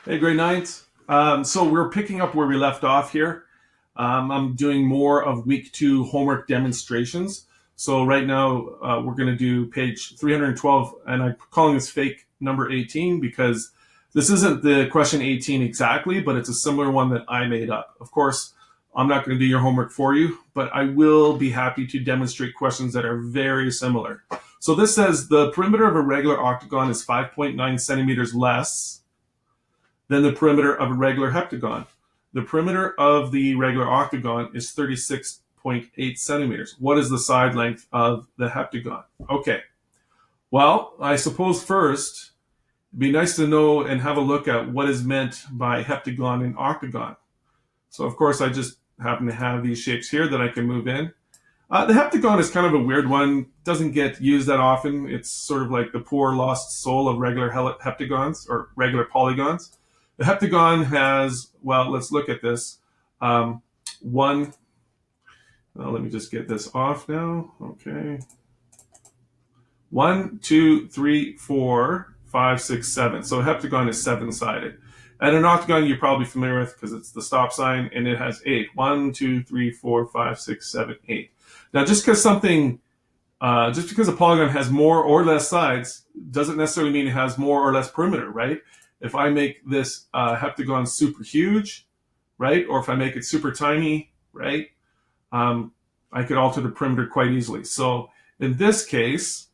Hey, grade ninth. So we're picking up where we left off here. I'm doing more of week 2 homework demonstrations. So right now we're going to do page 312, and I'm calling this fake number 18 because this isn't the question 18 exactly, but it's a similar one that I made up. Of course, I'm not going to do your homework for you, but I will be happy to demonstrate questions that are very similar. So this says the perimeter of a regular octagon is 5.9 centimeters less than the perimeter of a regular heptagon. The perimeter of the regular octagon is 36.8 centimeters. What is the side length of the heptagon? Okay, well, I suppose first, it'd be nice to know and have a look at what is meant by heptagon and octagon. So of course, I just happen to have these shapes here that I can move in. The heptagon is kind of a weird one, doesn't get used that often. It's sort of like the poor lost soul of regular heptagons or regular polygons. The heptagon has, well, let's look at this. Let me just get this off now. Okay. 1, 2, 3, 4, 5, 6, 7. So a heptagon is 7-sided. And an octagon you're probably familiar with because it's the stop sign, and it has 8. 1, 2, 3, 4, 5, 6, 7, 8. Now, just because a polygon has more or less sides doesn't necessarily mean it has more or less perimeter, right? If I make this heptagon super huge, right, or if I make it super tiny, right, I could alter the perimeter quite easily. So in this case,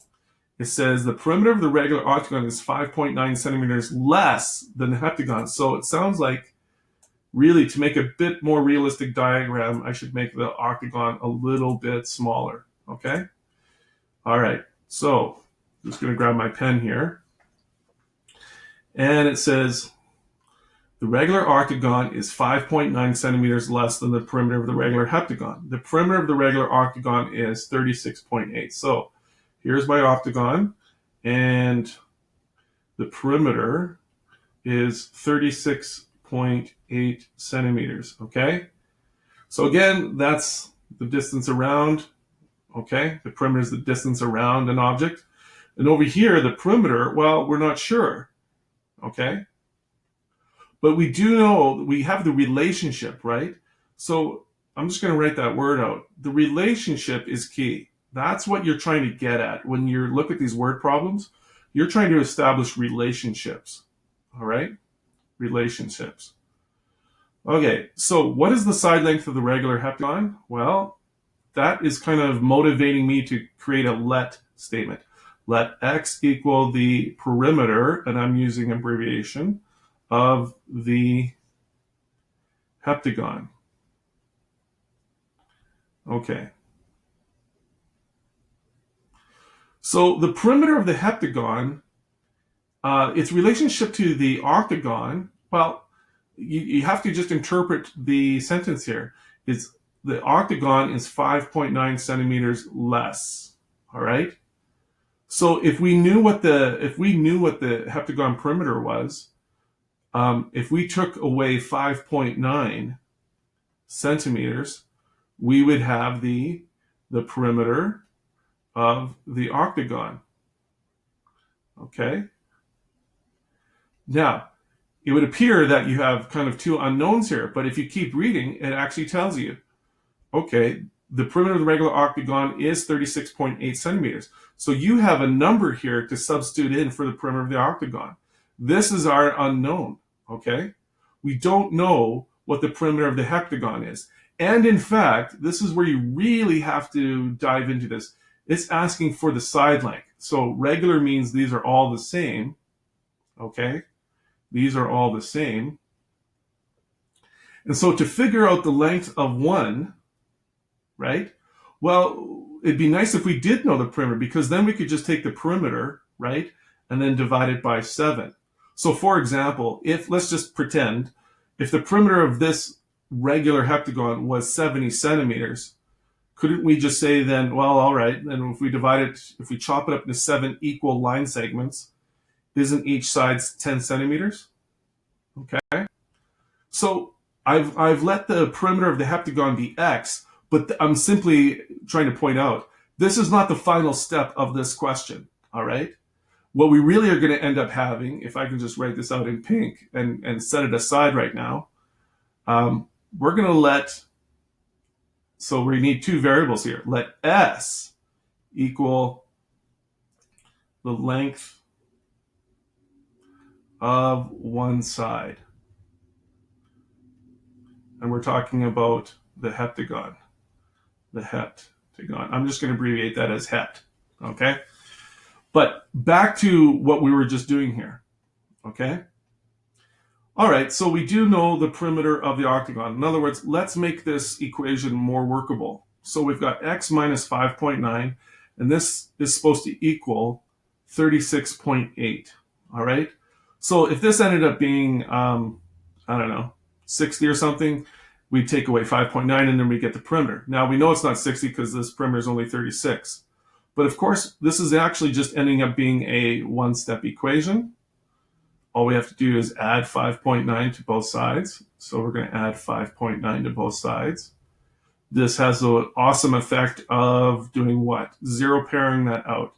it says the perimeter of the regular octagon is 5.9 centimeters less than the heptagon. So it sounds like, really, to make a bit more realistic diagram, I should make the octagon a little bit smaller, okay? All right, so I'm just going to grab my pen here. And it says the regular octagon is 5.9 centimeters less than the perimeter of the regular heptagon. The perimeter of the regular octagon is 36.8. So here's my octagon, and the perimeter is 36.8 centimeters, okay? So again, that's the distance around, okay? The perimeter is the distance around an object. And over here, the perimeter, well, we're not sure. Okay, but we do know we have the relationship, right? So I'm just going to write that word out. The relationship is key. That's what you're trying to get at when you look at these word problems. You're trying to establish relationships. All right, relationships. Okay, so what is the side length of the regular heptagon? Well, that is kind of motivating me to create a let statement. Let x equal the perimeter, and I'm using abbreviation, of the heptagon. Okay. So the perimeter of the heptagon, its relationship to the octagon, well, you have to just interpret the sentence here. The octagon is 5.9 centimeters less, all right? So if we knew what the heptagon perimeter was, if we took away 5.9 centimeters, we would have the perimeter of the octagon. Okay. Now, it would appear that you have kind of two unknowns here, but if you keep reading, it actually tells you, okay, the perimeter of the regular octagon is 36.8 centimeters. So you have a number here to substitute in for the perimeter of the octagon. This is our unknown, okay? We don't know what the perimeter of the heptagon is. And in fact, this is where you really have to dive into this. It's asking for the side length. So regular means these are all the same, okay? These are all the same. And so to figure out the length of one, right? Well, it'd be nice if we did know the perimeter, because then we could just take the perimeter, right, and then divide it by 7. So for example, let's just pretend, if the perimeter of this regular heptagon was 70 centimeters, couldn't we just say then, well, all right, then if we chop it up into 7 equal line segments, isn't each side 10 centimeters? Okay. So I've let the perimeter of the heptagon be x, but I'm simply trying to point out, this is not the final step of this question, all right? what we really are going to end up having, if I can just write this out in pink and set it aside right now, we're going to so we need two variables here. Let S equal the length of one side. And we're talking about the heptagon. The heptagon. I'm just going to abbreviate that as hept. Okay? But back to what we were just doing here. Okay? All right, so we do know the perimeter of the octagon. In other words, let's make this equation more workable. So we've got x minus 5.9, and this is supposed to equal 36.8. All right? So if this ended up being, I don't know, 60 or something, we take away 5.9 and then we get the perimeter. Now we know it's not 60 because this perimeter is only 36. But of course, this is actually just ending up being a one-step equation. All we have to do is add 5.9 to both sides. So we're going to add 5.9 to both sides. This has the awesome effect of doing what? Zero pairing that out.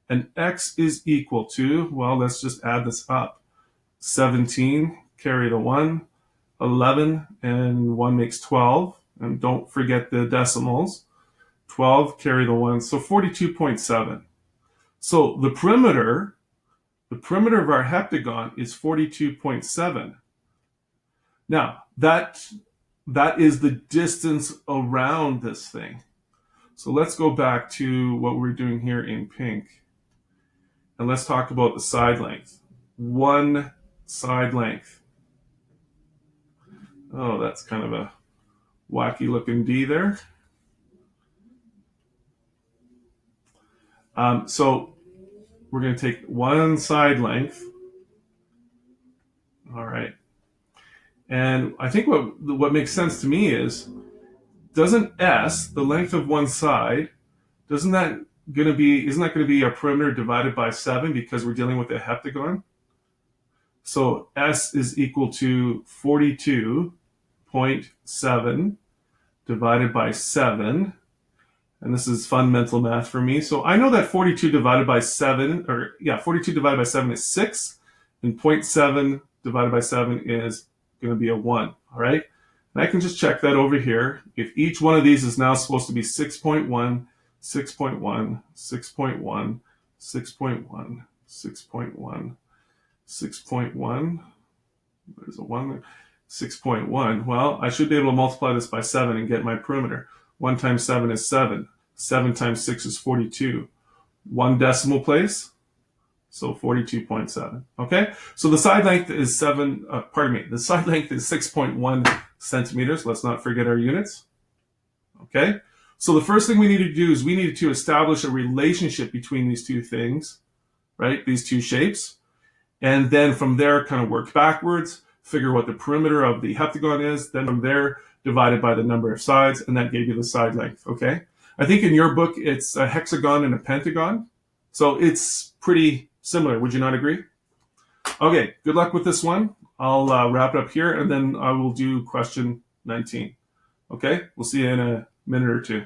And x is equal to, well, let's just add this up. 17, carry the 1, 11, and 1 makes 12. And don't forget the decimals. 12, carry the 1, so 42.7. So the perimeter of our heptagon is 42.7. Now, that is the distance around this thing. So let's go back to what we're doing here in pink. And let's talk about the side length. One side length. Oh, that's kind of a wacky looking D there. So we're going to take one side length. All right. And I think what makes sense to me is, doesn't S, the length of one side, isn't that going to be our perimeter divided by 7 because we're dealing with a heptagon? So S is equal to 42.7 divided by 7. And this is fun mental math for me. So I know that 42 divided by 7 is 6, and 0.7 divided by 7 is going to be a 1, all right? And I can just check that over here. If each one of these is now supposed to be 6.1, 6.1, 6.1, 6.1, 6.1, 6.1, there's a 1 there, 6.1, well, I should be able to multiply this by 7 and get my perimeter. 1 times 7 is 7. 7 times 6 is 42. 1 decimal place, so 42.7. Okay, so the side length is the side length is 6.1 centimeters. Let's not forget our units. Okay, so the first thing we need to do is we need to establish a relationship between these two things, right? These two shapes. And then from there, kind of work backwards, figure what the perimeter of the heptagon is. Then from there, divided by the number of sides, and that gave you the side length, okay? I think in your book, it's a hexagon and a pentagon. So it's pretty similar. Would you not agree? Okay, good luck with this one. I'll wrap it up here, and then I will do question 19. Okay, we'll see you in a minute or two.